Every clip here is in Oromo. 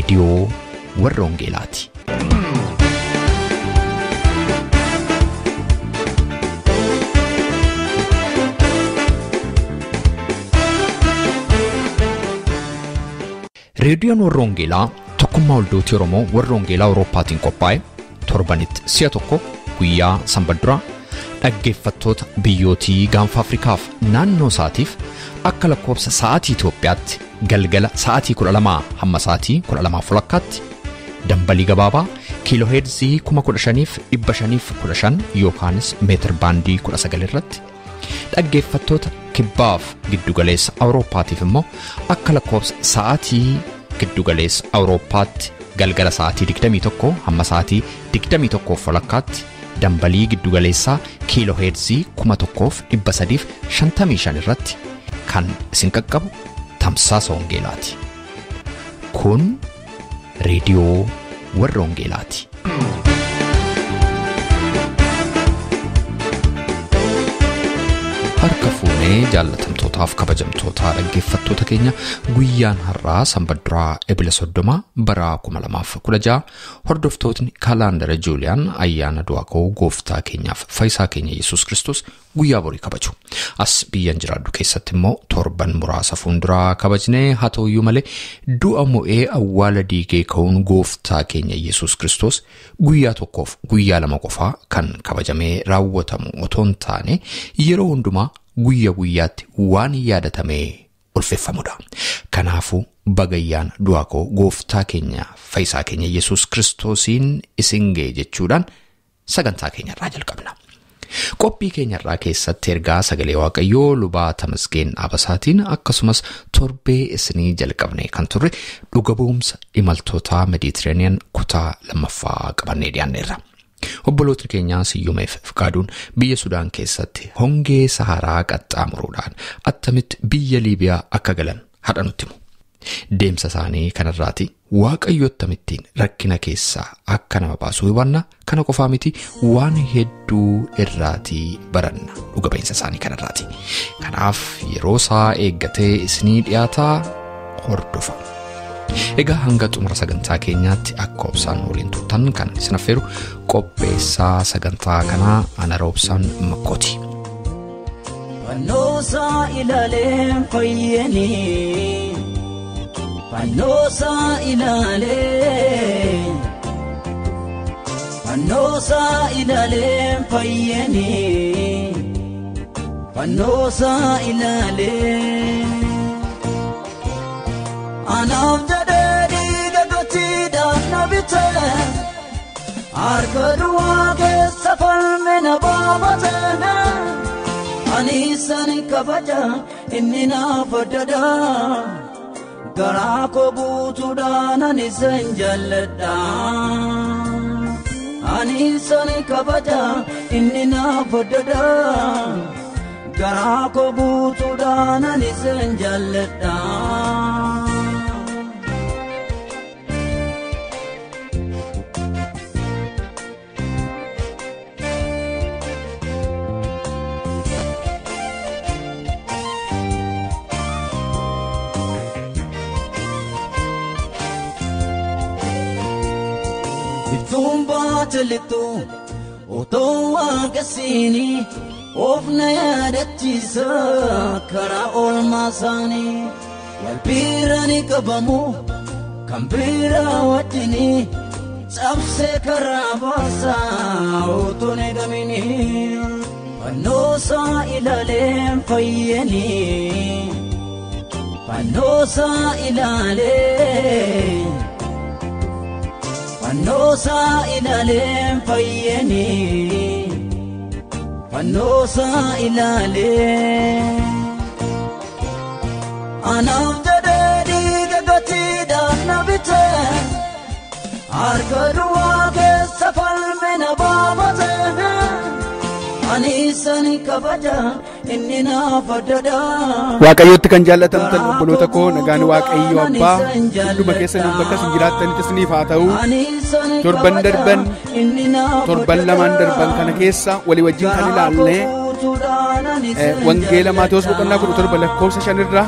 रेडियो वर्रोंगेलाती। रेडियोon वर्रोंगेला tokkummaa waldooti Oromoo warroongeelaa Awurooppaatiin qophaa'e torbanitti si'a tokko guyyaa sanbadduraa dhaggeeffattoota biyyootii gaanfa Afrikaaf naannoo isaatiif akka lakkoofsa sa'aatii Itoophiyaatti galgala sa'aatii 12 hamma sa'aatii 12:00tti dambalii gabaabaa kiilooheerzii 15,515 yookaanis meetir baandii 19 irratti dhaggeeffattoota kibbaaf giddugaleessa Awurooppaatiif immoo akka lakkoofsa sa'aatii giddugaleessa Awurooppaatti galgala sa'aatii 21 hamma sa'aatii 21:00tti dambalii giddugaleessaa kiilooheerzii 1,355 irratti kan isin qaqqabu tamsaasa wangeelaati. Kun reediyoo warroongeelaati. Harka fuunee jaallatamtootaaf kabajamtootaa dhaggeeffattoota keenya guyyaan har'aa sanbadduraa ebila 30 bara 2016 hordoftootni kaalaandara Juuliyaan ayyaana du'aa gooftaa keenyaaf fayyisaa keenya Yesuus Kiristoos guyyaa borii kabaju. As biyyan jiraadhu keessatti immoo torban muraasa fuunduraa kabajnee haa ta'uyyuu malee du'a mo'ee awwaala diigee ka'uun gooftaa keenya Yesuus Kiristoos guyyaa tokkoof guyyaa lama qofaa kan kabajamee raawwatamu otoo hin taane yeroo hundumaa guyyaa guyyaatti waan yaadatamee ulfeeffamudha. Kanaafuu bagayyaan du'aa gooftaa keenya fayyisaa keenya Yesuus Kiristoosiin isin ga'e jechuudhaan sagantaa keenyarraa jalqabna. Qophii keenyarraa keessatti ergaa sagalee Waaqayyoo lubaa Tamasgeen Abasaatiin akkasumas torbee isinii jalqabnee kan turre dhuga ba'umsa imaltoota Mediterranean kutaa lammaffaa qabannee dhiyaanneerra. Obbolootni keenyaa Siyyumeef Fiqaaduun biyya Sudaan keessatti hongee Saharaa qaxxaamuruudhaan attamitti biyya Liibiyaa akka galan hadha nutti himu. Deemsa isaanii kanarraati Waaqayyo attamittiin rakkina keessaa akka nama baasuu hubanna. Kana qofaa miti waan hedduu irraatii baranna dhuga ba'insa isaanii kanarraati. Kanaaf yeroo isaa eeggatee isinii dhiyaataa hordofa. Egaa hanga xumura sagantaa keenyaatti akka obsaan waliin turtan kan isin affeeru qopheessaa sagantaa kanaa ana Roobsaan Makkooti. Fannoosa ilaaleen fayyanii Fannoosa ilaaleen Fannoosa ilaaleen fayyanii Fannoosa ilaaleen Anaaf jedhee dhiiga gotiidhaan na bite harka duwwaa keessa falme na baafate ani sani kabaja inni naaf addada garaa koo guutuudhaan ani san jaalladha ani sani kabaja inni naaf addada garaa koo guutuudhaan ani san jaalladha. Telitu otoo agarsiini ofna yaadachiisa karaa oolmaa isaanii wal biirani qabamu kan biiraa wajjini cabsee karaa baasaa otoo neegamini fannoosa ilaaleen fayyanii fannoosa ilaaleen Fannoosa ilaaleen fayyanii Fannoosa ilaaleen Anaaf jedhee dhiiga gotiidhaan na bite harka duwwaa keessa falme na baafate ani sani kabaja inni naaf addada. Waaqayyootti kan jaallatamtan obboloota koo nagaan Waaqayyo abbaa hunduma keessaniif bakka isin jiraatanitti isiniif haa ta'u. torban lamaan darban kana keessa walii wajjin kan ilaalle wangeela Maatewos boqonnaa 17 lakkoofsa 5 irraa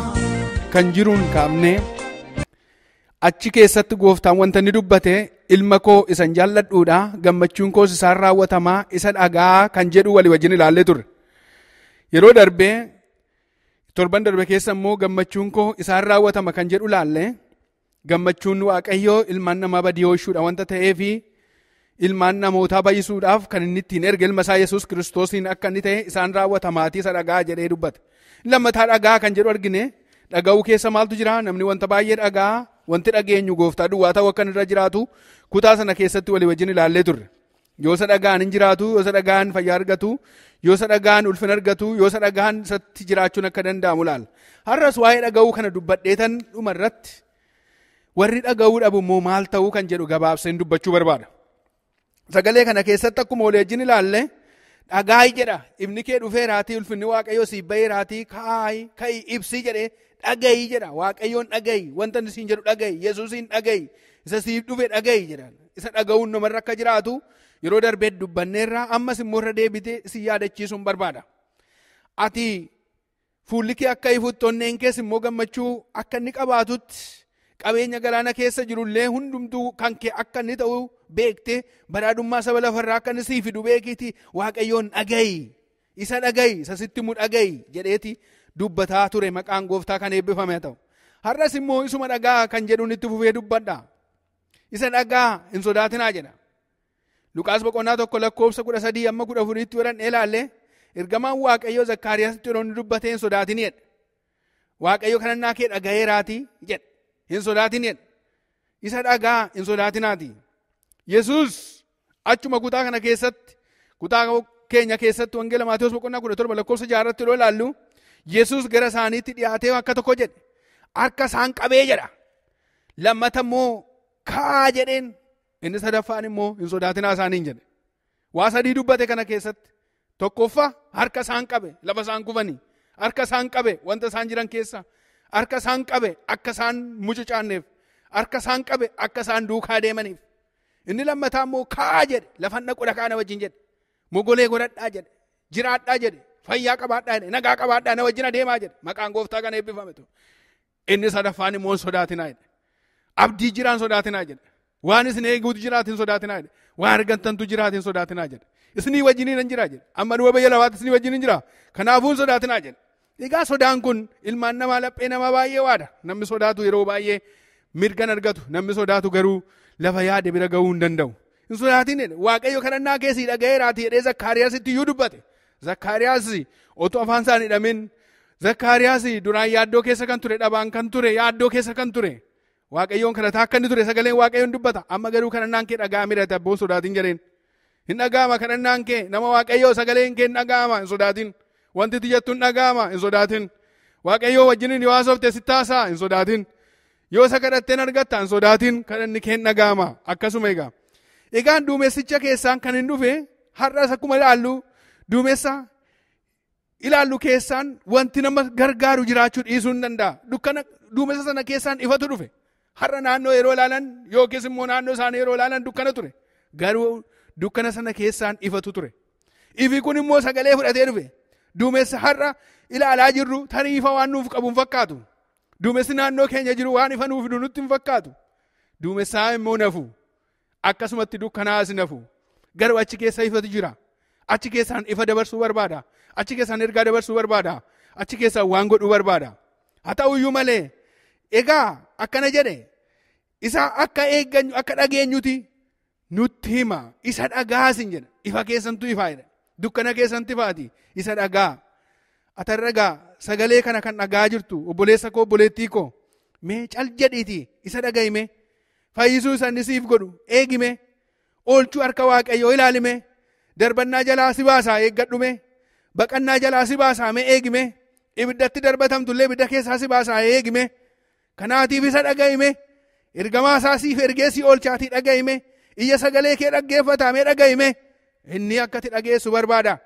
kan jiruun kaafne achi keessatti gooftaan wanta inni dubbate ilma koo isan jaalladhuudha gammachuun koos isaan raawwatamaa isa dhagaa kan jedhu walii wajjin ilaallee turre. Yeroo darbee torban darbe keessa immoo gammachuun koo isaan raawwatama kan jedhu ilaalle gammachuun Waaqayyoo ilmaan namaa badii oolchuudha wanta ta'eefi ilmaan namootaa baay'isuudhaaf kan inni ittiin erge ilma isaa Yesuus Kiristoosiin akka inni ta'e isaan raawwatamaatii isa dhagaa jedhee dubbate. Lammataa dhagaa kan jedhu argine dhaga'uu keessa maaltu jira? Namni wanta baay'ee dhagaa wanti dhageenyu gooftaa duwwaa ta'uu akka irra jiraatu kutaa sana keessatti walii wajjin ilaallee turre. Yoo isa dhagaan hin jiraatu, yoo isa dhagaan fayyaa argatu, yoo isa dhagaan ulfina argatu, yoo isa dhagaan isatti jiraachuun akka danda'amu ilaala. Har'as waa'ee dhaga'uu kana dubbadheetan dhuma irratti warri dhaga'uu dhabu immoo maal ta'uu kan jedhu gabaabseen dubbachuu barbaada. Sagalee kana keessatti akkuma walii wajjin ilaalle dhagaayi jedha. Ifni kee dhufeeraatii ulfinni Waaqayyoo siif baheeraatii ka'ii ibsii jedhee dhagayi jedha. Waaqayyoon dhagayi. Wanta isiin jedhu dhagayi. Yesuusiin dhagayi. Isa siif dhufe dhagayi jedha. Isa dhaga'uun namarra akka jiraatu yeroo darbee dubbanneerraa ammas immoo irra deebitee si yaadachiisuun barbaada. Ati fuulli kee akka ifutti onneen keessa immoo gammachuu akka inni qabaatutti qabeenya galaana keessa jirullee hundumtuu kan kee akka inni ta'u beektee badhaadhummaa saba lafarraa akka inni sii fidu beekiti Waaqayyoon dhagayi. Isa dhagayi. Isa sitti immoo dhagayi jedheeti dubbataa ture maqaan gooftaa kan eebbifame haa ta'u. Har'as immoo isuma dhagaa kan jedhuun itti fufee dubbadha. Isa dhagaa hin sodaatinaa jedha. Luqaas boqonnaa 1 lakkoofsa 13-14 warran ilaalle ergamaan Waaqayyoo Zakkaariyaasitti yeroo inni dubbatee hin sodaatin jedha. Waaqayyo kadhannaa kee dhagayeeraatii jedha. Hin sodaatin jedha. Isa dhagaa hin sodaatinaati. Yesuus achuma kutaa kana keessatti kutaa keenya keessatti wangeela Maatewos boqonnaa 17 lakkoofsa 6 yeroo ilaallu Yesuus gara isaaniitti dhiyaatee akka tokko jedhe harka isaan qabee jedha. Lammata immoo kaa jedheen inni sadaffaan immoo hin sodaatinaa isaaniin jedhe. Waa sadii dubbate kana keessatti tokkoffaa harka isaan qabe lafa isaan kufanii harka isaan qabe wanta isaan jiran keessa harka isaan qabe akka isaan mucucaanneef harka isaan qabe akka isaan duukaa deemaniif. Inni lammataa immoo kaa jedhe lafan dhaqu dhaqaa na wajjin jedhe mogolee godhadhaa jedhe jiraadhaa jedhe fayyaa qabaadhaa jedhe nagaa qabaadhaa na wajjin adeemaa jedhe maqaan gooftaa kana eebbifame. Inni sadaffaan immoo hin sodaatinaa jedhe. Abdii jiraan sodaatinaa jedhe. Waan isin eeguutu jiraatin sodaatinaa jedhe. Waan argattantu jiraatin sodaatinaa jedhe. Isinii wajjiniin hin jiraa jedhe. Amma du'a biyya lafaatti isinii wajjiniin jira. Kanaafuu hin sodaatinaa jedhe. Egaa sodaan kun ilmaan namaa laphee namaa baay'ee waada. Namni sodaatu yeroo baay'ee mirgan argatu. Namni sodaatu garuu lafa yaade bira gahuu hin danda'u. Hin sodaatin jedhe. Waaqayyo kadhannaa keessii dhagayeeraatii jedhee Zakkaariyaasitti iyyuu dubbate. Zakkaariyaas otoo afaan isaan hidhamin Zakkaariyaas duraan yaaddoo keessa kan ture dhabaan kan ture yaaddoo keessa kan ture. Waaqayyoon kadhataa akka inni ture sagaleen Waaqayyoon dubbata. Amma garuu kadhannaan kee dhaga'ame mirate abboon sodaatin jedheen. Hin dhaga'ama kadhannaan kee nama Waaqayyoo sagaleen kee hin dhaga'ama hin sodaatin. Wanti ati jettu hin dhaga'ama hin sodaatin. Waaqayyoo wajjiniin yoo haasofte sitti haasa'a hin sodaatin. Yoo isa kadhatteen argatta hin sodaatin kadhanni kee hin dhaga'ama akkasuma egaa. Egaan duumessicha keessaan kan hin dhufe har'as akkuma ilaallu duumessa ilaallu keessaan wanti nama gargaaru jiraachuu dhiisuu hin danda'a. Dukkana duumessa sana keessaan ifatu dhufe. Har'a naannoo yeroo ilaalan yookiis immoo naannoo isaanii yeroo ilaalan dukkana ture. Garuu dukkana sana keessaan ifatu ture. Ifi kun immoo sagalee fudhatee dhufe. Duumessa har'a ilaalaa jirru tarii ifa waan nuuf qabu hin fakkaatu. Duumessi naannoo keenya jiru waan ifa nuuf nutti hin fakkaatu. Duumessaa immoo nafu. Akkasumatti dukkanaas nafu. Garuu achi keessa ifatu jira. Achi keessaan ifa dabarsuu barbaada. Achi keessaan ergaa dabarsuu barbaada. Achi keessaan waan godhuu barbaada. Haa ta'uyyuu malee egaa akkana jedhe isa akka eegganyu akka dhageenyuti nutti hima isa dhagaasin jedha. Ifa keessantu ifaa jedha. Dukkana keessantu ifaati isa dhagaa. Atarra egaa sagalee kana kan dhagaa jirtu obboleessa koo obboleettii koo mee cal jedhiiti isa dhagahime fayyisuu isa inni siif godhu eegime oolchuu harka Waaqayyoo ilaalime darbannaa jalaa si baasaa eeggadhume baqannaa jalaa si baasaa mee eegime ibiddatti darbatamtullee ibidda keessaa si baasaa eegime kanaatiif isa dhagahime ergamaa isaa siif ergee si oolchaatii dhagahime iyya sagalee kee dhaggeeffataa mee dhagahime inni akkati dhageessu barbaada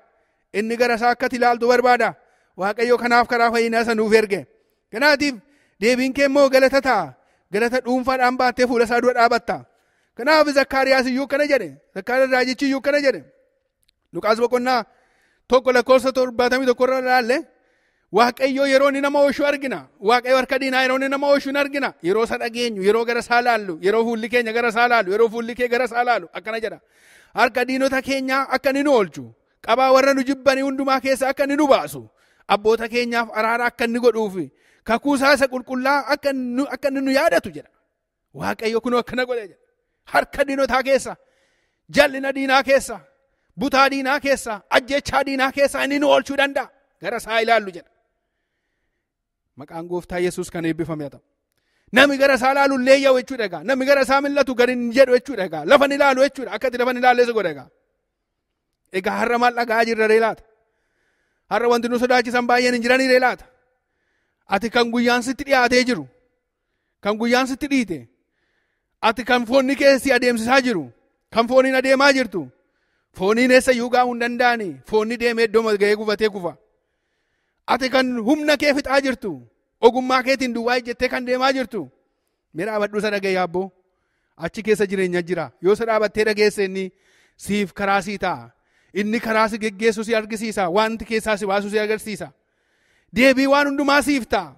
inni gara isaa akkati ilaaltu barbaada. Waaqayyo kanaaf karaa fayyinaa isa nuuf erge. Kanaatiif deebiin kee immoo galata ta'a. Galata dhuunfaadhaan baattee fuula isaa dura dhaabatta. Kanaaf Zakkaariyaas iyyuu kana jedhe. Zakkaariyaas raajichi iyyuu kana jedhe. Luqaas boqonnaa 1 lakkoofsa 71 irra ilaalle Waaqayyo yeroo inni nama oolchu argina. Waaqayyo harka diinaa yeroo inni nama oolchu argina. Yeroo isa dhageenyu, yeroo gara isaa laallu, yeroo fuulli keenya gara isaa laallu, yeroo fuulli kee gara isaa laallu akkana jedha. Harka diinota keenyaa akka inni nu oolchu, qabaa warra nu jibbanii hundumaa keessa akka inni nu baasu, abboota keenyaaf araara akka inni godhuufi, kakuu isaa isa qulqullaa akka inni nu yaadatu jedha. Waaqayyo kun akkana godhe jedha. Harka diinotaa keessa, jallina diinaa keessa, butaa diinaa keessa, ajjechaa diinaa keessa inni nu oolchuu danda'a. Gara isaa ilaallu jedha. Maqaan gooftaa Yesuus kan eebbifame haa ta'u. Namni gara isaa ilaalu illee yaa'u jechuudha egaa. Namni gara isaa mil'atu gadi hin jedhu jechuudha egaa. Lafa ni ilaalu jechuudha. Akkatti lafa ni ilaallee si godha egaa. Egaa har'a maal dhagaa jirra ree laata? Har'a wanti nu sodaachisan baay'een hin jiranii ree laata? Ati kan guyyaan sitti dhiyaatee jiru, kan guyyaan sitti dhiite, ati kan foonni keessi adeemsisaa jiru, kan fooniin adeemaa jirtu, fooniin eessa iyyuu gaa'uu hin danda'ani. Foonni deemee iddoo ga'ee gufatee kufa. Ati kan humna kee fixaa jirtu, ogummaa keetiin duwwaa ejjettee kan deemaa jirtu, mee dhaabadhu isa dhagee yaabboo. Achi keessa jireenya jira. Yoo isa dhaabattee dhageesse inni siif karaa sii ta'a. Inni karaa si geggeessu si argisiisa. Wanti keessaa si baasu si agarsiisa. Deebii waan hundumaa siif ta'a.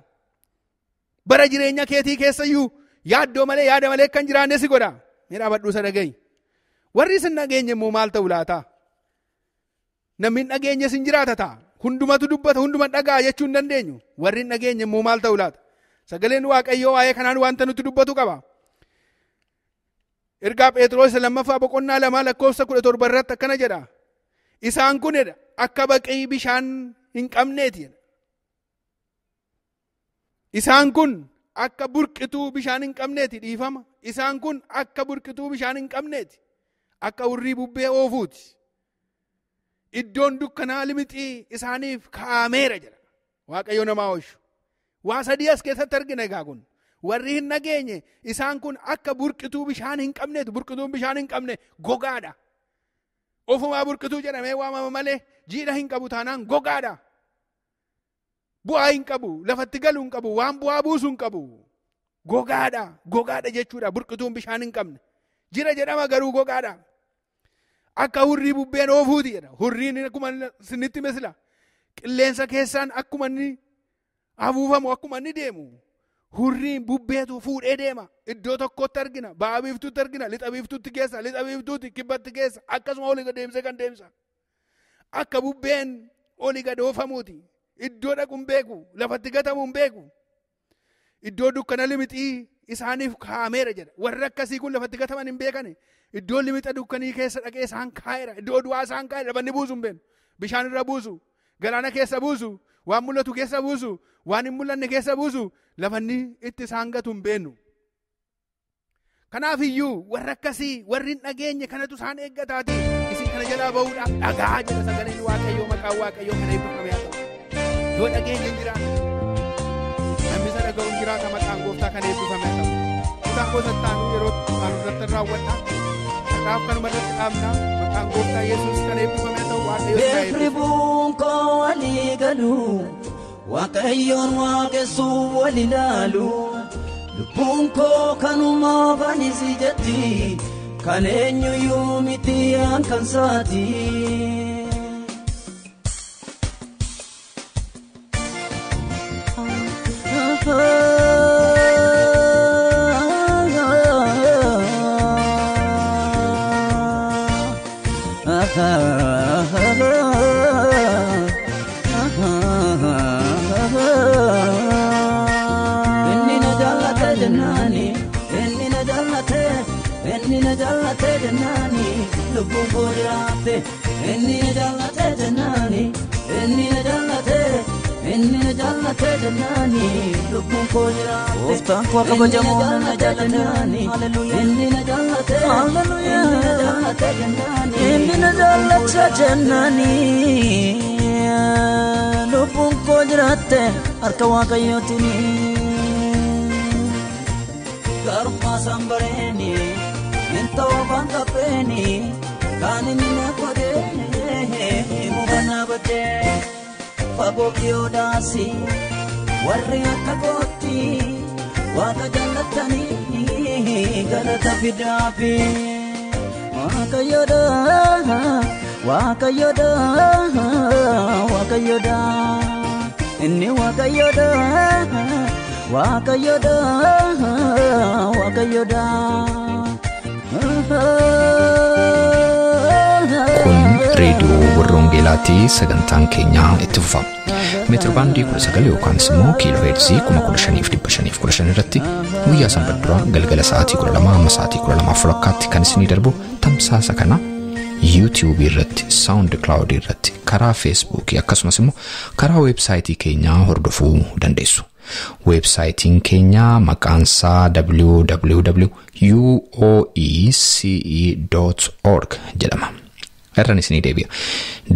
Bara jireenya keetii keessa iyyuu yaaddoo malee yaada malee kan jiraanne si godha. Mee dhaabadhu isa dhagee. Warri isin dhageenye immoo maal ta'u laata? Namni hin dhageenye sin jiraata ta'a. Hundumatu dubbata, hunduma dhagaa jechuu hin dandeenyu. Warri hin dhageenye immoo maal ta'u laata? Sagaleen Waaqayyoo waa'ee kanaan wanta nuti dubbatu qaba. Ergaa Phexros lammaffaa boqonnaa 2:17 irratti akkana jedha. Isaan kun akka baqii bishaan hin qabneeti. Isaan kun akka burqituu bishaan hin qabneeti dhiifama. Isaan kun akka burqituu bishaan hin qabneeti. Akka hurrii bubbee oofuuti. Iddoon dukkanaa limixii isaaniif kaa'ameera jedha. Waaqayyo namaa oolchu. Waa sadii as keessatti argina egaa kun. Warri hin dhageenye isaan kun akka burqituu bishaan hin qabneetu. Burqituun bishaan hin qabne gogaadha. Ofumaa burqituu jedhamee waamama malee jiidha hin qabu taanaan gogaadha. Bu'aa hin qabu, lafatti galuu hin qabu, waan bu'aa buusuu hin qabu. Gogaadha, gogaadha jechuudha burqituun bishaan hin qabne. Jira jedhama garuu gogaadha. Akka hurrii bubbeen oofuuti jedha. Hurriin akkuma sinitti misila. Qilleensa keessaan akkuma inni hafuufamu akkuma inni deemu. Hurriin bubbeetu fuudhee deema. Iddoo tokkotti argina. Ba'a biiftuutti argina. Lixa biiftuutti keessa. Lixa biiftuutti kibbatti keessa. Akkasuma olii gad deemsee kan deemsa. Akka bubbeen olii gad oofamuuti. Iddoo dhaqu hin beeku. Lafatti gatamu hin beeku. Iddoo dukkana limixii isaaniif kaa'ameera jedha. Warri akkasii kun lafatti gataman hin beekane. Iddoo limixa dukkanii keessa dhaqee isaan kaa'eera. Iddoo du'aa isaan kaa'eera. Dhabanni buusu hin beenu. Bishaan irra buusu. Galaana keessa buusu. Waan mul'atu keessa buusu. Waan hin mul'anne keessa buusu. Lafanni itti isaan gatu hin beenu. Kanaaf iyyuu warri akkasii warri hin dhageenye kanatu isaan eeggataati. Isin kana jalaa ba'uudhaaf dhagaa jedha sagaleen Waaqayyoo maqaan Waaqayyoo kana eebbifame haa ta'u. Yoo dhageenye hin jiraanne namni isa dhaga'u hin jiraata maqaan gooftaa kana eebbifame haa ta'u. Kutaan gosataan yeroo aanu irratti raawwadha. Kanaaf kanuma irratti dhaabna maqaan gooftaa Yesuus kana eebbifame haa ta'u Waaqayyoo kana eebbifame. Beekribuun koo walii galu Waaqayyoon waaqessuu wal ilaalu lubbuun koo kanuma banisi jetti kan eenyuyyuu miti kan saati. Lubbuun koo jiraate inni na jaallate jennaani inni na jaallate inni na jaallate jennaani lubbuun koo jiraate gooftaan koo kabajamoo na jaallate inni na jaallate hallelujaa inni na jaallate jennaani inni na jaallate jennaani lubbuun koo jiraate harka Waaqayyootiin garummaa sambareeni into bangapeni kanini na kodene mugana bate fagokio dasi warri akagoti waka jalatani galata fidafi wakayoda wakayoda wakayoda inni waaqayyoodha waaqayyoodha waaqayyoodha. Kun reediyoo warra Wangeelaatii sagantaan keenya itti fufa. Meetirbaandii 19 yookaan immoo kiilooheerzii 15,515 irratti guyyaa sanbadduraa galgala sa'aatii 12 hamma sa'aatii 12:00 kan isinii darbu tamsaasa kana YouTube irratti, SoundCloud irratti, karaa Facebook akkasumas immoo karaa websaayitii keenyaa hordofuu dandeessu. Websaayitiin keenya maqaansaa www.uoece.org jedhama. Irraan isinii deebi'a.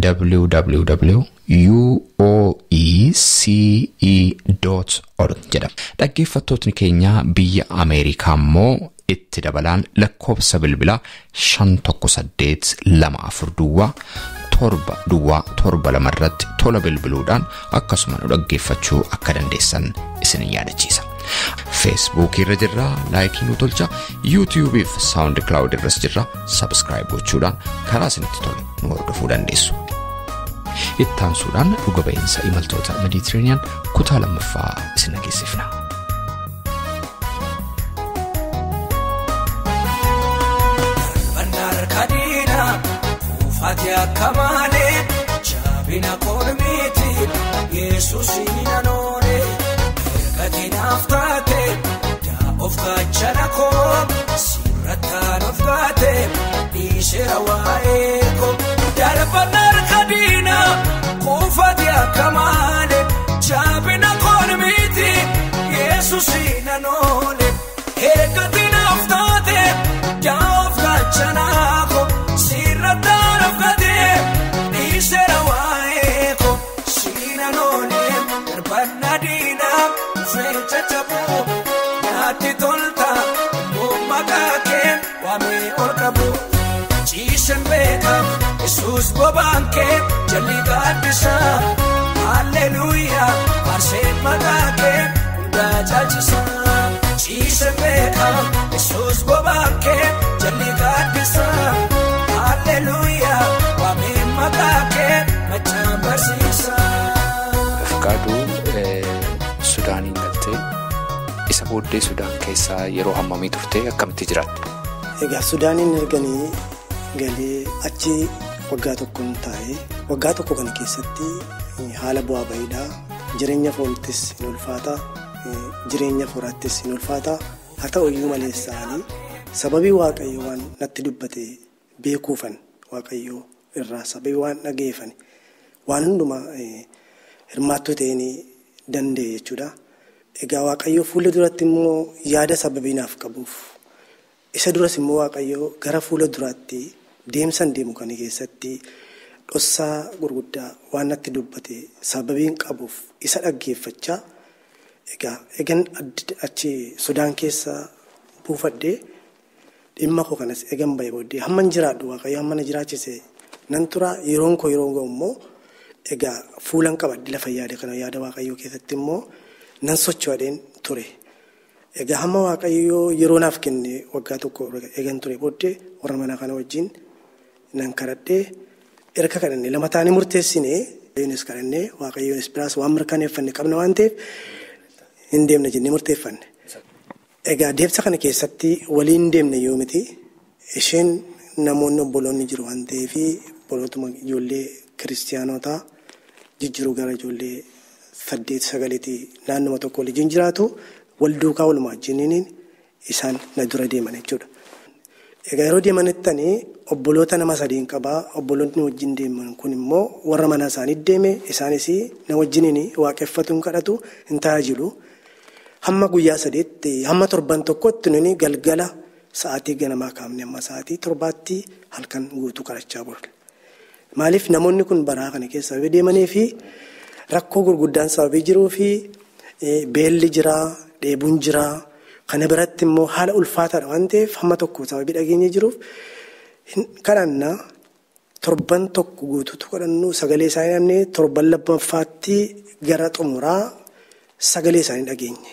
www.uoece.org jedhama. Dhaggeeffattootni keenya biyya Ameerikaa immoo itti dabalaan lakkoofsa bilbilaa 51724 irratti tola bilbiluudhaan akkasuma nu dhaggeeffachuu akka dandeessan isin yaadachiisa. Facebook irra jirra, laayikii nu tolcha. YouTube fi SoundCloud irras jirra, subscribe gochuudhaan karaa isinitti tole nu hordofuu dandeessu. Ittaansuudhaan dhuga ba'iinsa imaltoota Mediterranean kutaa lammaffaa isin dhageessifna. Fatia kamale jabina kolmiti Yesus inanone ergatina aftate da ofgachana ko siratan ofgate ishera waeko darbanar kadina ko fatia kamale jabina kolmiti Yesus inanone ergatina aftate da ofgachana ko siratan Jesus bobanke jalli gaddisa hallelujah arsen magake kunda jajisa Jesus beka Jesus bobanke jalli gaddisa hallelujah wame magake machabarsisa. Afkaadu Sudaaniin galtee isa booddee Sudaan keessaa yeroo hammamii turte akkamitti jiraatte? Egaa Sudaaniin erganii galee achi waggaa tokkoon taa'ee waggaa tokko kana keessatti haala bu'aa baay'eedha. Jireenya foonittis hin ulfaata, jireenya foraattis hin ulfaata. Haa ta'u iyyuu malees ta'anii sababii waaqayyo waan natti dubbate beekuufan waaqayyo irraa sababii waan dhageeffan waan hundumaa hirmaattuu ta'een danda'e jechuudha. Egaa waaqayyo fuula duratti immoo yaada sababii naaf qabuuf isa duras immoo waaqayyo gara fuula duraatti deemsan deemu kana keessatti dhossaa gurguddaa waan natti dubbate sababiin qabuuf isa dhaggeeffachaa egan achi Sudaan keessa buufadhee dhimma koo kanas egan bahe booddee hamman jiraadhu waaqayyo hamman jiraachise nan tura yeroon koo immoo egaa fuulan qabadde lafa yaada kana yaada waaqayyo keessatti immoo nan socho'adheen ture. Egaa hamma waaqayyo yeroo naaf kenne waggaa tokko egan ture booddee warra mana kana wajjin nan kadhadhee erga kadhannee lama taanii murteessinee Yohaannis kadhannee waaqayyoon biraas waan mirkaneeffanne qabna waan ta'eef hin deemne jennee murteeffanne. Egaa deemsa kana keessatti waliin deemne yoo miti isheen namoonni obboloonni jiru waan ta'eef obbolootuma ijoollee kiristiyaanotaa jijjiiruu gara ijoollee 8-9 naannuma tokko waliin jiraatu wal duukaa walumaa wajjiniin isaan na dura deeman jechuudha. Egaa yeroo deemanittanii obboloota nama 3 qabaa. Obboloonni wajjin deeman kun immoo warra mana isaanii deeme isaanis na wajjiniin waaqeffatu hin kadhatu hin taajilu. Hamma guyyaa 3 hamma torban tokkotti nuni galgala sa'aatii ganamaa kaafne amma sa'aatii 7tti halkan guutuu kadhachaa bulle. Maaliif namoonni kun baraa kana keessa deemanii fi rakkoo gurguddaan sababii jiruu fi beelli jira, dheebuun jira. Kana biratti immoo haala ulfaataadha waan ta'eef hamma tokko sababii dhageenya jiruuf kadhannaa torban tokko guutuutu kadhannu sagalee isaanii dhabnee torban lammaffaatti gara xumuraa sagalee isaanii dhageenye.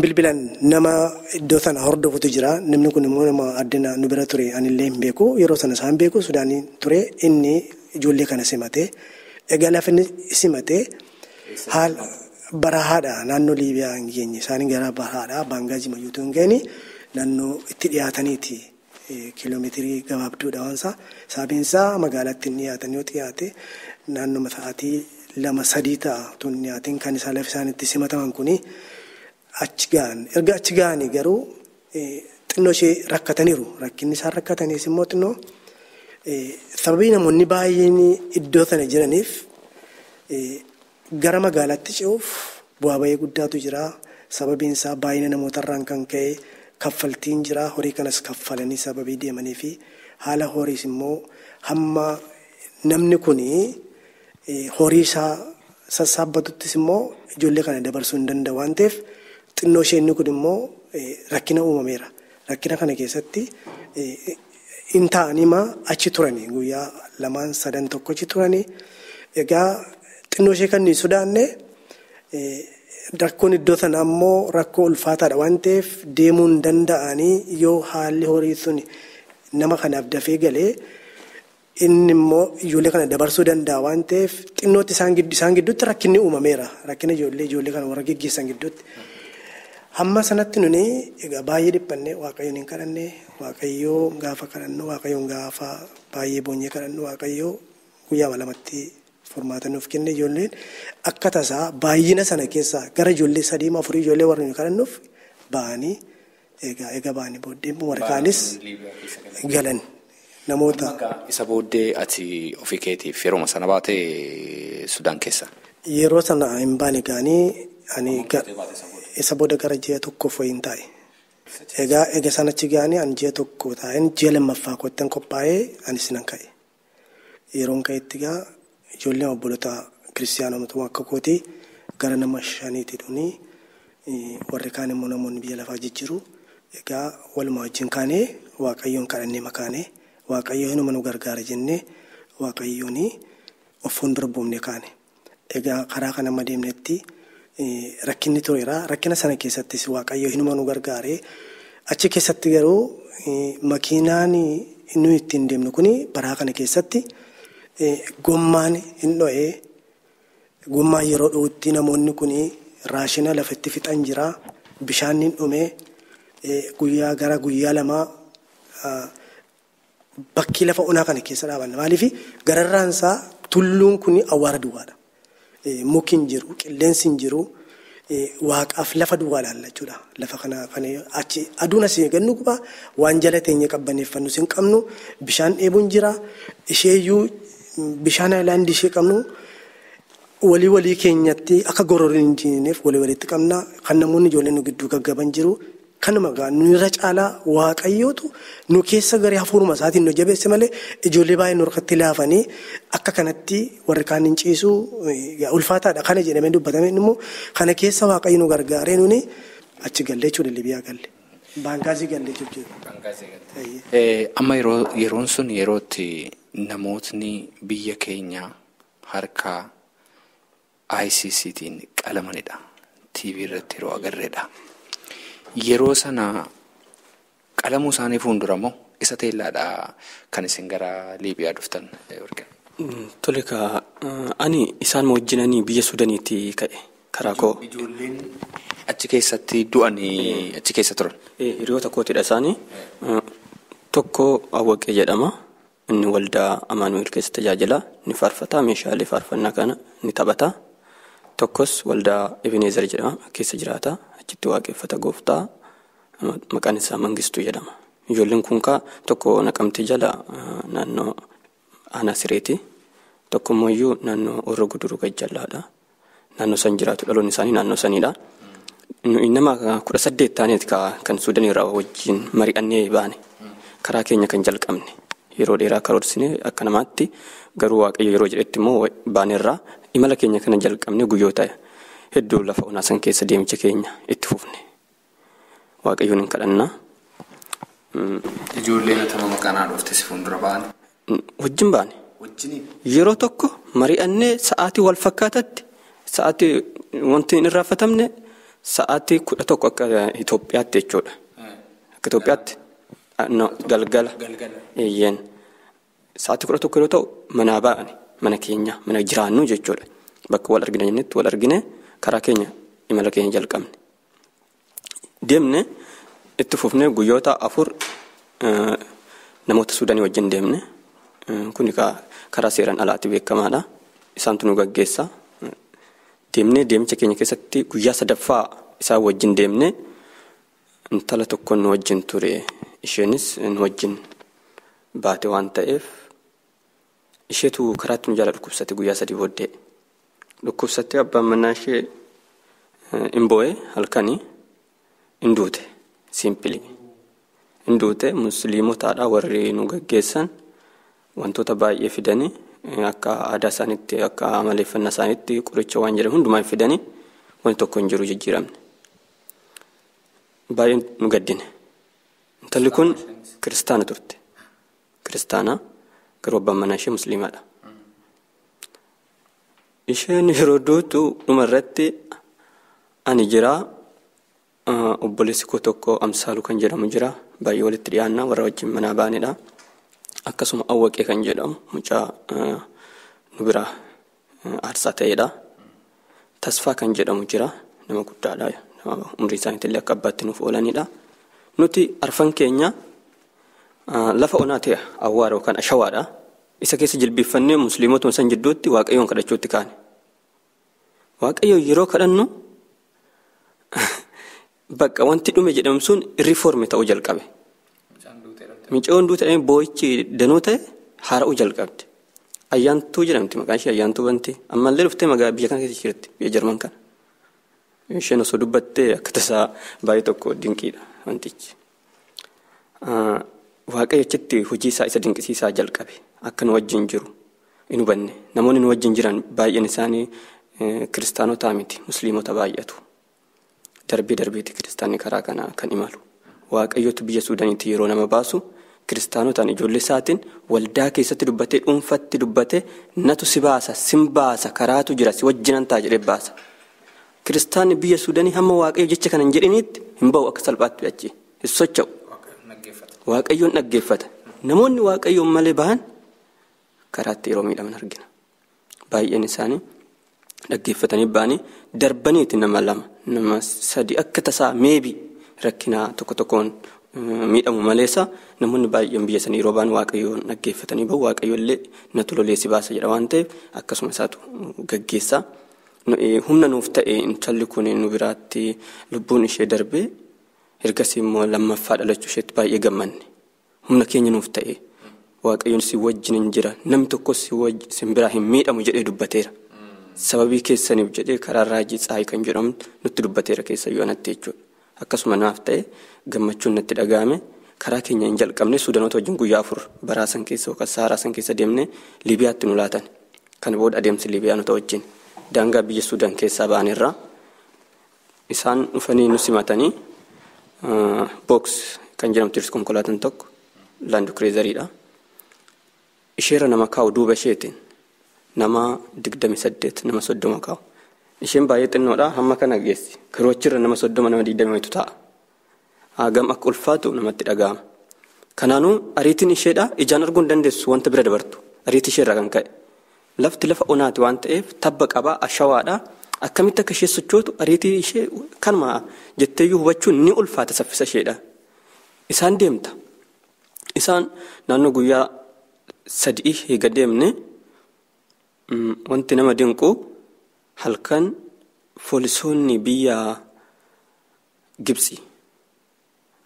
Bilbilan nama iddoo sana hordofutu jira. Namni kun immoo nama addana nu bira ture anillee hin beeku. Yeroo sana isaan beeku Sudaanii ture inni ijoollee kana simate. Egaa lafa inni simate haala barahaadha naannoo Liibiyaa hin geenye isaanii gara barahaadha Baangaazii mayyuutu hin geenye naannoo itti dhiyaataniiti kiiloomeetirii gabaabduudha waansa sabiinsaa magaalaatti hin dhiyaatan yoo dhiyaate naannoo sa'aatii 2-3 ta'a tun dhiyaatiin kan isaan lafa isaaniitti simataman kuni achi ga'an erga achi ga'anii garuu xinnoo ishee rakkataniiru rakkinni isaan rakkataniis immoo xinnoo sababii namoonni baay'een iddoo sana jiraniif gara magaalaatti ce'uuf bu'aa bayii guddaatu jira sababiin isaa baay'ina namootarraan kan ka'e kaffaltiin jira horii kanas kaffalanii sababii deemanii fi haala horiis immoo hamma namni kuni horii isaa sassaabatuttis immoo ijoollee kana dabarsuu hin danda'u waan ta'eef xinnoo ishee inni kun immoo rakkina uumameera rakkina kana keessatti hin ta'aniima achi turanii guyyaa 2-3 tokko achi turanii egaa xinnoo ishee kan hin sodaanne rakkoon iddoo sana ammoo rakkoo ulfaataadha waan ta'eef deemuu hin danda'anii yoo haalli horii sun nama kanaaf dafee galee inni immoo ijoollee kana dabarsuu danda'a waan ta'eef xinnootti isaan gidduutti rakkinni uumameera rakkina ijoollee kana warra geggeessan gidduutti. Hamma sanatti nuni egaa baay'ee dhiphannee waaqayyoon hin kadhanne waaqayyoo gaafa kadhannu waaqayyoon gaafa baay'ee boonyee kadhannu waaqayyoo guyyaa lamatti furmaata nuuf kenne ijoolleen akka tasaa baay'ina sana keessaa gara ijoollee 3-4 ijoollee warra nu kadhannuuf ba'anii egaa ba'anii booddee warra kaanis galan namoota. Isa booddee ati ofii keetiif yeroo sana baate Sudaan keessa? Yeroo sana hin baane gaanii ani isa booda gara ji'a tokko foyin taa'e. Egaa sanachi gaanii ani ji'a tokko taa'een ji'a lammaffaa kottan qophaa'ee anis nan ka'e. Yeroon ka'etti egaa ijoollee obboloota kiristaanota akka kooti gara nama 5 dhuni warri kaan immoo namoonni biyya lafaa jijjiiru. Egaa waluma wajjin kaanee waaqayyoon kadhannee makaanee waaqayyoo hinuma nu gargaara jennee waaqayyoon of fuuldura buufnee kaane. Egaa karaa kana amma deemnetti rakkinni tureera rakkina sana keessattis waaqayyoo hinuma nu gargaaree achi keessatti garuu makiinaan inni ittiin deemnu kuni baraa kana keessatti gommaan hin dho'ee gommaan yeroo dho'utti namoonni kuni raashina lafatti fixan jira bishaan hin dhumee guyyaa gara guyyaa 2 bakki lafa onaa kana keessa dhaabanna maaliif gararraansaa tulluun kuni awwaara duwwaadha. Mukin jiru qilleensi hin jiru waaqaaf lafa duwwaa laallachuudha lafa kana achi aduun asii gannu guba waan jala teenye qabbaneeffannu sin qabnu bishaan dheebuun jira isheeyyuu bishaan aylaandii ishee qabnu walii keenyatti akka gororiin hin jineef walitti qabna kan namoonni ijoolleen nu gidduu gaggaban jiru kanuma gaa nu irra caalaa waaqayyootu nu keessa garee hafuuruma isaatiin nu jabeesse malee ijoollee baay'ee nu harkatti laafanii akka kanatti warri kaan hin ciisu ulfaataadha kana jedhamee dubbatame immoo kana keessa waaqayyo nu gargaaree nuni achi gallee jechuudha Liibiyaa galle Baangaazii galle jechuudha. Amma yeroon sun yerootti namootni biyya keenya harkaa ICCtiin qalamanidha TV irratti yeroo agarreedha. Yeroo sana qalamuu isaanii fuuldura moo isa teellaadha kan isin gara Liibiyaa dhuftan? Tole ani isaan wajjinanii biyya Sudaaniitti ka'e karaa koo. Ijoolleen achi keessatti du'anii achi keessa turan? Hiriyoota kootidha isaanii. Tokko Awwaqee jedhama. Inni waldaa Amaanu'eel keessa tajaajila. Ni faarfata meeshaalee faarfannaa kana ni taphata. Tokkos waldaa Ebenezer jedhama keessa jiraata. Achitti waaqeffata gooftaa maqaan isaa Mangistuu jedhama. Ijoolleen kun tokko Naqamtee jala naannoo Aanaa Sireeti. Tokko immoo naannoo Orra Guduruu Gajjallaadha. Naannoo san jiraatu dhaloonni isaanii naannoo sanidha. Nama 18 taaneeti kan Suudaan irraa wajjin mari'annee baane. Karaa keenya kan jalqabne yeroo dheeraa karoorsine akka namaatti garuu waaqayyo yeroo jedhetti immoo baanerraa imala keenya kana jalqabne guyyoota hedduu lafa onaa san keessa deemicha keenya itti fufne. Waaqayyoon hin kadhanna. Ijoolleen atama maqaanaa dhufte si fuuldura baane? Wajjin baane. Yeroo tokko mari'annee sa'aatii wal fakkaatatti sa'aatii wanti hin irraanfatamne sa'aatii 11 akka Itoophiyaatti jechuudha. Akka Itoophiyaatti galgala. Eeyyeen sa'aatii 11 yeroo ta'u manaa baane mana keenya mana jiraannu jechuudha. bakka wal argina jennetti wal argine karaa keenya imala keenya jalqabne. Deemne itti fufne guyyoota 4 namoota Suudaanii wajjin deemne. Kuni karaa seeraan alaatti beekamaadha. Isaantu nu gaggeessa. Deemnee deemicha keenya keessatti guyyaa 3ffaa isaan wajjin deemne intala tokko nu wajjin ture. Isheenis nu wajjin baate waan ta'eef isheetu karaatti nu jala dhukkubsatte guyyaa 3 booddee. Dhukkubsatte abbaan manaa ishee imbo'ee halkanii induute simpili. Induute musliimotaadha warri nu gaggeessan wantoota baay'ee fidanii akka aadaa isaaniitti akka amaleeffannaa isaaniitti qoricha waan jedhamu hundumaa fidanii wanti tokko hin jiru jijjiiramne. Baay'ee nu gaddine. Intalli kun kiristaana turte. Kiristaana garuu abbaan manaa ishee musliimaadha. Isheen yeroo duutu dhumarratti ani jira obboleessi koo tokko Amsaaluu kan jedhamu jira. Baay'ee walitti dhiyaannaa warra wajjin manaa baanedha. Akkasuma Awwaqee kan jedhamu mucaa nu bira aarsaa ta'edha. Tasfaa kan jedhamu jira nama guddaadha. Umrii isaaniitti illee akka abbaatti nuuf oolanidha. Nuti arfan keenya lafa onaa ta'e awwaara yookaan ashawaadha. Isa keessa jilbiffannee musliimotuma san jidduutti waaqayyoon kadhachuutti kaane. Waaqayyoon yeroo kadhannu bakka wanti dhume jedhamu sun riiformi ta'uu jalqabe. Mucaan duute boo'ichi danuu ta'e haara'uu jalqabde. Ayyaantuu jedhamti maqaan ishee ayyaantuu banti. Ammallee dhuftee magaalaa biyya kana keessa jirti biyya Jarman kana. Isheen osoo dubbattee akka tasaa baay'ee tokko dinqiidha wantichi. Waaqayyo achitti hojii isaa isa dinqisiisaa jalqabe. Akka nu wajjin jiru hin hubanne. Namoonni nu wajjin jiran baay'een isaanii kiristaanota miti musliimota baay'atu. Darbeetti kiristaanni karaa kana kan imalu. Waaqayyotu biyya Suudaaniitti yeroo nama baasu kiristaanotaan ijoollee isaatiin waldaa keessatti dubbatee dhuunfatti dubbatee natu si baasa sin baasa karaatu jira si wajjinan ta'a jedhee baasa. Kiristaanni biyya Suudaanii hamma waaqayyo jecha kana hin jedhiniitti hin ba'u akka salphaatti achi hin socho'u. Waaqayyoon dhaggeeffata. Namoonni waaqayyoon malee bahan karaatti yeroo miidhaman argina. Baay'een isaanii dhaggeeffatanii ba'anii darbaniiti nama 2 nama 3 akka tasaa meebi rakkinaa tokko tokkoon miidhamu maleessa namoonni baay'een biyya sanii yeroo ba'an waaqayyoon dhaggeeffatanii bahu waaqayyoollee natu lolee si baasa jedha waan ta'eef akkasuma isaatu gaggeessa. Humna nuuf ta'e intalli kun nu biraatti lubbuun ishee darbee ergasii immoo lammaffaa dhalachuu isheetti baay'ee gammanne. Humna keenya nuuf ta'e waaqayyoon si wajjin hin jira namni tokko si biraa hin miidhamu jedhee dubbateera. Sababii keessaniif jedhee karaa raajii Tsaayii kan jedhamu nutti dubbateera keessa yoo anatti jechuudha. Akkasuma naaf ta'e gammachuun natti dhaga'ame karaa keenya hin jalqabne Suudaanota wajjin guyyaa 4 baraasan keessa yookaan saaraasan keessa deemne Liibiyaatti nu laatan. Kana booda adeemsi Liibiyaanota wajjin daangaa biyya Suudaan keessaa ba'anirra isaan dhufanii nu simatanii boks kan jedhamtu konkolaataan tokko laand kruuzeriidha. Isheerra nama kaa'u duuba isheetiin nama 28 nama 30 kaa'u. Isheen baay'ee xinnoodha hamma kana geessi. Garuu achirra nama 30 nama 20 ta'a. Hagam akka ulfaatu namatti dhaga'ama. Kanaanuu ariitiin isheedha ijaan arguu hin dandeessu wanta bira dabartu. Ariitii isheerraa kan ka'e. Lafti lafa onaati waan ta'eef tabba qabaa ashawaadha. Akkamitti akka ishee sochootu ariitii ishee kanuma jetteeyyuu hubachuun ni ulfaata saffisa isheedha. Isaan deemta. Isaan naannoo guyyaa 3 eega deemne wanti nama dinqu halkan poolisoonni biyya Gibsi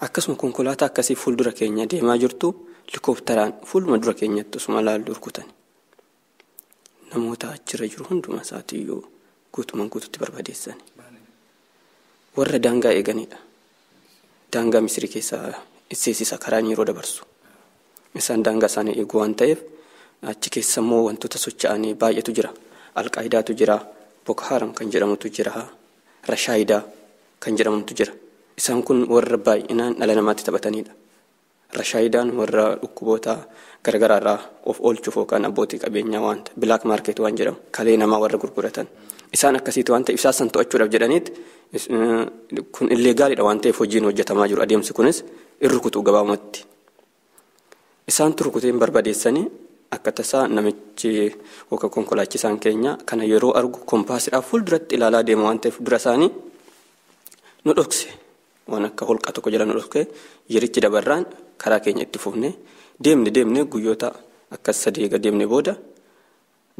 akkasuma konkolaataa akkasii fuuldura keenya deemaa jirtu helikoophteraan fuuluma dura keenyatti osuma laallu rukutan. Namoota achirra jiru hunduma isaatiiyyuu guutumaan guututti barbadeessan. Warra daangaa eeganidha. Daangaa Misrii keessaa isseesisa karaan yeroo dabarsu. Isaan daangaa isaanii eeguu waan ta'eef achi keessa immoo wantoota socho'anii baay'eetu jira. Alqaayidaatu jira. Boko Haram kan jedhamutu jira. Rashaayidaa kan jedhamutu jira. Isaan kun warra baay'inaan dhala namaatti taphatanidha. Rashaayidaan warra dhukkuboota garagaraarraa of oolchuuf yookaan abbootii qabeenyaa wanta bilaak maarkeet waan jedhamu kalee namaa warra gurguratan. Isaan akkasiiti waan ta'eef isaan to'achuudhaaf jedhaniit kun illeegaalidha waan ta'eef hojiin hojjetamaa jiru adeemsi kunis irrukutuu gabaabumatti. Isaan turkuteen barbadeessanii akka tasaa namichi yookaan konkolaachisaan keenya kana yeroo argu kompaasiidhaaf fuulduratti ilaalaa deema waan ta'eef dura isaanii nu dhokse waan akka holqa tokko jala nu dhokse yerichi dabarraan karaa keenya itti fufne deemne guyyoota akkas 3 eega deemne booda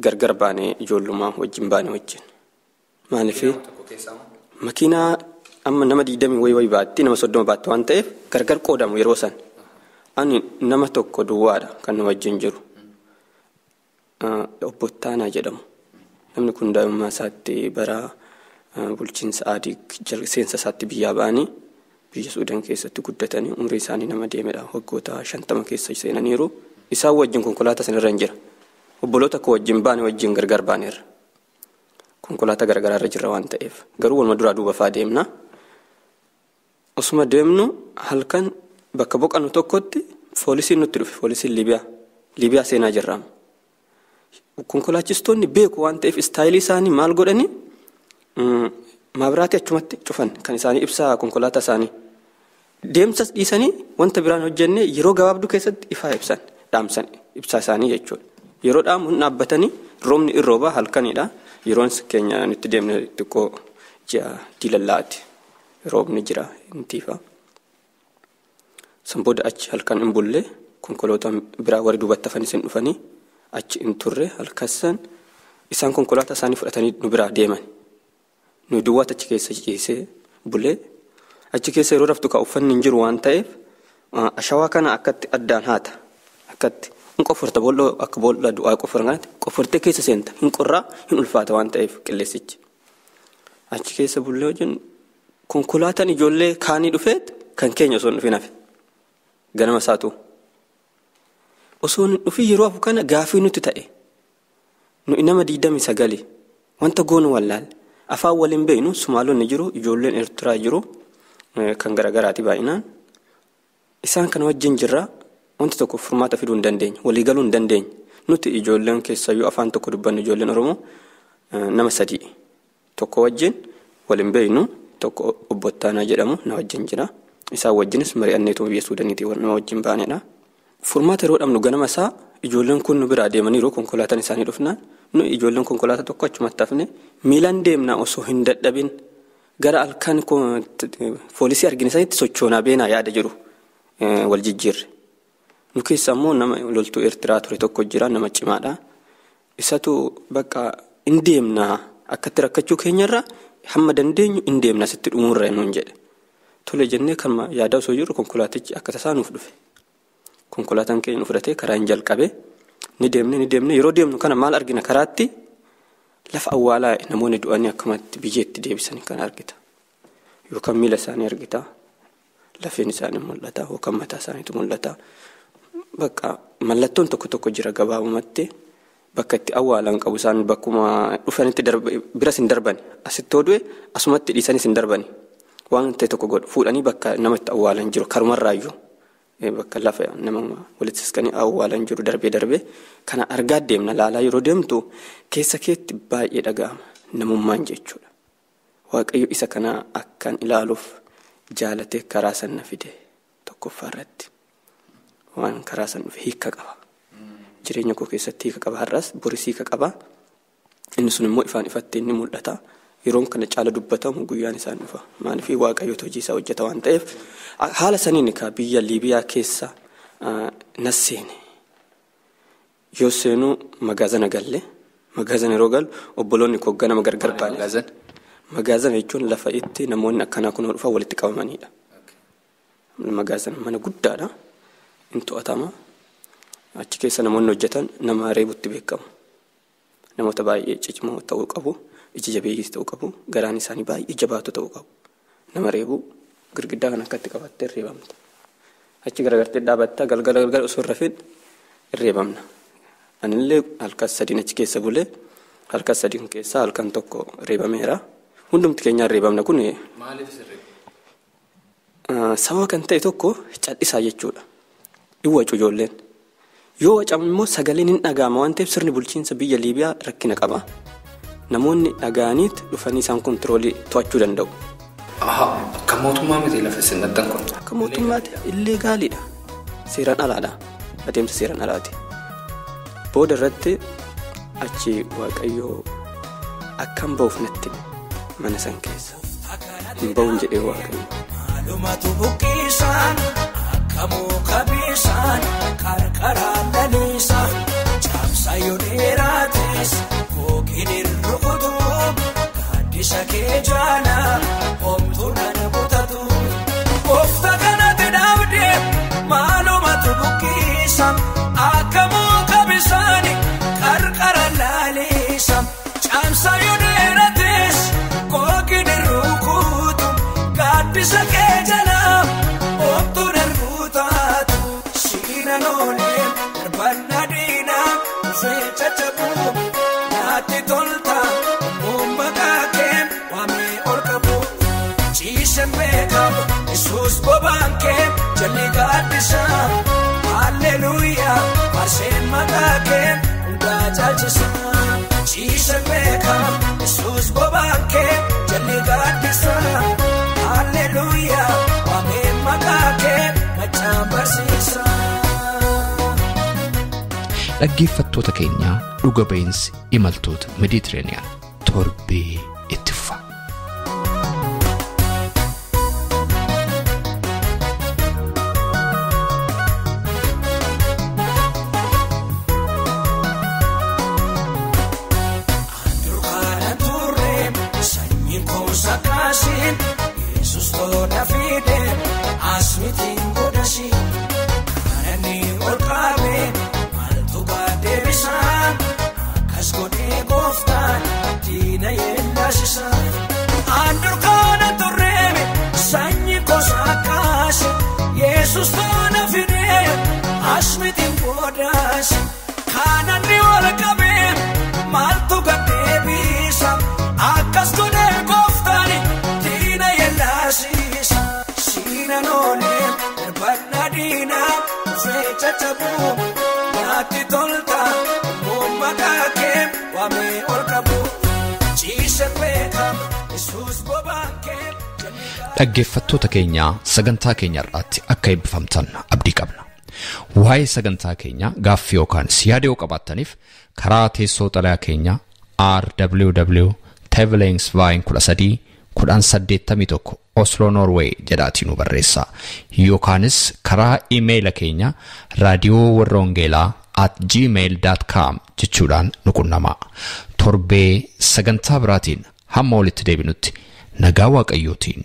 gargar baanee ijoollummaa wajjin baane wajjin maaliif makiinaa amma nama 20 wayi baatti nama 30 baatti waan ta'eef gargar qoodamu yeroo san ani nama tokko duwwaadha kan nu wajjin jiru obbo Taanaa jedhamu namni kun daa'imummaa isaatti bara bulchiinsa adii seensa isaatti biyyaa ba'anii biyya Suudaan keessatti guddatanii umrii isaanii nama deemedha waggoota 50 keessa seenaniiru isaan wajjin konkolaataa sanarra hin jira obboloota koo wajjin baane wajjin gargar baaneerra konkolaataa gargaraarra jirra waan ta'eef garuu waluma duraa duuba faa deemna osuma deemnu halkan bakka boqannu tokkotti poolisiin nutti dhufe poolisiin Liibiyaa seenaa jirra konkolaachistoonni beeku waan ta'eef istaayilii isaanii maal godhani maabiraatii achumatti cufan kan isaanii ibsaa konkolaataa isaanii deemsas dhiisanii wanta biraan hojjenne yeroo gabaabduu keessatti ifaa ibsan dhaamsan ibsaa isaanii jechuudha yeroo dhaamuun dhaabbatanii roobni irroobaa halkanidha yeroon keenya nutti deemne xiqqoo ji'a dilallaati roobni jira intiifa sanbooda achi halkan hin bulle konkolaataan biraa warri duubatti hafanii sin dhufanii achi hin turre halkassan isaan konkolaataa isaanii fudhatanii nu biraa deeman nu duwwaat achi keessa ciisee bulee achi keessa yeroo raftu ka uffanni hin jiru waan ta'eef ashawaa kana akkatti addaan haata akkatti hin qofforta boolloo akka boolla du'aa qoffornaati qoffortee keessa seenta hin qorraa hin ulfaata waan ta'eef qilleessichi achi keessa bulee wajjin konkolaataan ijoollee kaanii dhufeet kan keenya osoo hin dhufin hafe ganama isaatu osoo hin dhufin yeroo hafu kana gaafii nutti ta'e nu nama 29 wanta goonu wallaalle afaan waliin beeynu Sumaalonni jiru ijoolleen Eertiraa jiru kan garagaraati baay'inaan isaan kana wajjin jirra wanti tokko furmaata fiduu hin dandeenye walii galuu hin dandeenye nuti ijoolleen keessayyuu afaan tokko dubbannu ijoolleen Oromoo nama 3 tokko wajjin waliin beeynu tokko obbo Taanaa jedhamu na wajjin jira isaan wajjinis mari'anneetu biyya Suudaaniitii nama wajjin baanedha furmaata yeroo dhabnu ganama isaa ijoolleen kun nu biraa deemaniiru konkolaataan isaanii dhufnaan nu ijoolleen konkolaataa tokko achumatti hafne miilaan deemnaa osoo hin dadhabin gara halkan poolisii argine sanitti sochoonaa beenaa yaada jiru wal jijjiirre nu keessa immoo nama loltuu Eertiraa ture tokko jira nama cimaadha isatu bakka hin deemnaa akkatti rakkachuu keenyarra hamma dandeenyu hin deemnaa sitti dhumuurra nuun jedhe tole jennee kan yaada osoo jiru konkolaatichi akka tasaa nuuf dhufe konkolaataan keenya nu fudhatee karaa hin jalqabe ni deemne yeroo deemnu kana maal argina karaatti lafa awwaalaa namoonni du'anii akkamatti biyyeetti deebisan kan argita yookaan miila isaanii argita lafeen isaanii mul'ata yookaan mataa isaaniitu mul'ata bakka mallattoon tokko jira gabaabumatti bakka itti awwaalan qabu isaan bakkuma dhufanitti biras hin darbani asitti du'e asumatti dhiisanis hin darbani waan ta'e tokko godhu fuudhanii bakka namatti awwaalan jiru karumarraayyuu bakka lafa nama walitti siskanii awwaalan jiru darbee kana argaa deemna laalaa yeroo deemtu keessa keetti baay'ee dhaga'ama namummaan jechuudha waaqayyo isa kana akkan ilaaluuf jaalatee karaa san na fide tokkoffaa irratti waan karaa san dhufe hiika qaba jireenya koo keessatti hiika qaba har'as boris hiika qaba inni sun immoo ifaan ifatti inni mul'ata yeroon kana caala dubbatamu guyyaan isaan dhufa maaliif waaqayyo hojii isaa hojjeta waan ta'eef haala saniin ka biyya Liibiyaa keessa nasseene yoo seenu magaazana galle magaazana yeroo galu obboloonni koo ganama gargar baane magaazana jechuun lafa itti namoonni akkanaa kun dhufa walitti qabamanidha magaazana mana guddaadha in to'atama achi keessa namoonni hojjetan nama reebutti beekamu namoota baay'ee ciccimoo ta'uu qabu iji jabeeyyiis ta'uu qabu garaan isaanii baay'ee jabaatu ta'uu qabu nama reebu girgiddaa kan akkatti qabattee reebamta achi garagartee dhaabatta galgala osoo rafin reebamna anillee halkan 3 achi keessa bulee halkan 3 keessa halkan tokko reebameera hundumti keenyaan reebamna kun maaliif sirrii sababa kan ta'e tokko cadhisaa jechuudha dhiwwacu ijoolleen yoo wacamu immoo sagaleen hin dhaga'ama waan ta'eef sirni bulchiinsa biyya Liibiyaa rakkina qaba namoonni dhaga'aniit dhufanii isaan kontiroolii to'achuu danda'u. Akka mootummaa miti lafa sinnattan kun. Akka mootummaatti illee gaaliidha. Seeraan alaadha. Adeemsa seeraan alaati. booda irratti achi waaqayyoo akkam ba'uuf natti mana san keessa hin ba'uun jedhee waaqayyo. Maalumatu buqqisaan akkamuu qabiisaan qarqaraan laliisaan caamsaa yoo dheeraates kookiin rukutuun gaaddisa kee jaalaa homtuu nana butatu. Goofta kanatti dhaabdee maalumatu buqqisaan akkamuu qabiisaan qarqaraan laliisaan caamsaa yoo dheeraates kookiin rukutuun gaaddisa kee jaalaa homtuu nana butatu. Siina noolee darbana diinaa dhufee caccabuu naatti tolta uummataa kee waamee ol qabu. Ciisee beekamu Yesuus bobaan kee jalli gaaddisaa. Haalleluuyaa faarseen maqaa kee hundaa caalchisaa. Ciisee beekamu Yesuus bobaan kee jalli gaaddisaa. Haalleluuyaa waamee maqaa kee machaan barsiisaa. Dhaggeeffattoota keenya dhuga ba'iinsi imaltoota Mediterranean torbee itti fufa. Durkaana turree sanyii koosa kaasiin Yesuus tola fidee asmitiin godhasiin kanani ol qabee maaltu baaddeebisaan akkas godhee gooftaan diina yeellasiisaan. Durkaana turree sanyii koosa kaasiin Yesuus tola fidee asmitiin godhasiin kanani ol qabee maaltu baaddeebisaan akkas godhee gooftaan diina yeellasiisaan. Siina noolee darbana diinaa dhufee caccabuu naatti tolta uummataa kee waamee ol qabu. Ciisee beekamu Yesuus bobaan kee. Dhaggeeffattoota keenya sagantaa keenya irratti akka eebbifamtan abdii qabna. Waa'ee sagantaa keenya gaaffii yookaan yaada yoo qabaattaniif karaa teessoo xalayaa keenya rwv@13 Oslo Norway jedhaatiin nu barreessaa yookaanis karaa iimeeyila keenya raadiyoowarrawangeelaa@gmail.com jechuudhaan nu qunnamaa. Torbee sagantaa biraatiin hamma walitti deebinutti nagaa waaqayyootiin